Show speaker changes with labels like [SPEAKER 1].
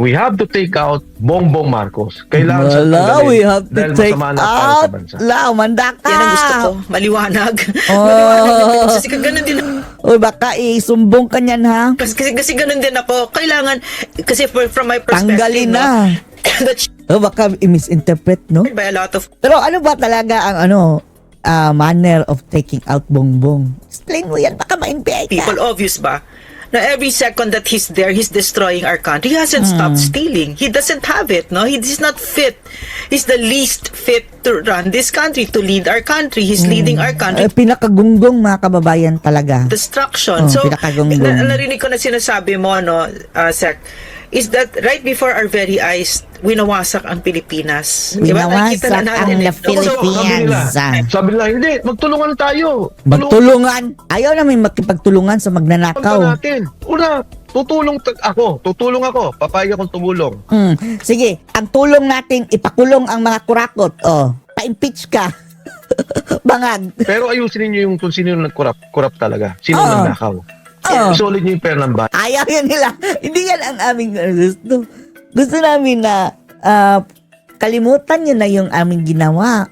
[SPEAKER 1] we have to take out Bongbong Marcos. Kailangan sa
[SPEAKER 2] Wala, we have to
[SPEAKER 1] dahil
[SPEAKER 2] take
[SPEAKER 1] masama na para sa
[SPEAKER 2] out.
[SPEAKER 1] bansa.
[SPEAKER 2] Mandaka.
[SPEAKER 3] Yan ang gusto ko. Maliwanag.
[SPEAKER 2] Oh.
[SPEAKER 3] Maliwanag. Kasi ganun din.
[SPEAKER 2] Uy, baka isumbong ka niyan, ha?
[SPEAKER 3] Kasi ganun din ako. Kailangan, kasi from my perspective,
[SPEAKER 2] Tanggalin na.
[SPEAKER 3] that's
[SPEAKER 2] Baka i-misinterpret, no?
[SPEAKER 3] by a lot of
[SPEAKER 2] Pero ano ba talaga ang manner of taking out Bongbong? Explain mo yan, baka ma-NBI ka.
[SPEAKER 3] people. Obvious ba? Now, every second that he's there, he's destroying our country. He hasn't stopped stealing. He doesn't have it, no? He's not fit. He's the least fit to run this country, to lead our country. He's leading our country
[SPEAKER 2] Pinakagunggong mga kababayan talaga.
[SPEAKER 3] destruction.
[SPEAKER 2] Oh,
[SPEAKER 3] So,
[SPEAKER 2] pinakagunggong.
[SPEAKER 3] narinig ko na sinasabi mo, no, Sec, is that right before our very eyes, winawasak ang Pilipinas. Diba?
[SPEAKER 2] Winawasak
[SPEAKER 3] Nakita na natin
[SPEAKER 2] ang
[SPEAKER 3] ito.
[SPEAKER 2] Philippines.
[SPEAKER 1] Sabi nila, hindi, magtulungan tayo.
[SPEAKER 2] Magtulungan. Ayaw namin makipagtulungan sa
[SPEAKER 1] Tulungan
[SPEAKER 2] magnanakaw.
[SPEAKER 1] natin. Una, tutulong ako. Papayag akong tumulong.
[SPEAKER 2] Sige, ang tulong natin, ipakulong ang mga kurakot. Pa-impeach ka. Bangag.
[SPEAKER 1] Pero ayusin niyo yung kung sino yung nag-corrupt talaga. Sino
[SPEAKER 2] Oo.
[SPEAKER 1] yung nagnakaw. Solid niyo yung pera ng bayan.
[SPEAKER 2] Ayaw yan nila. Hindi yan ang aming gusto. Gusto namin na kalimutan nyo na yung aming ginawa.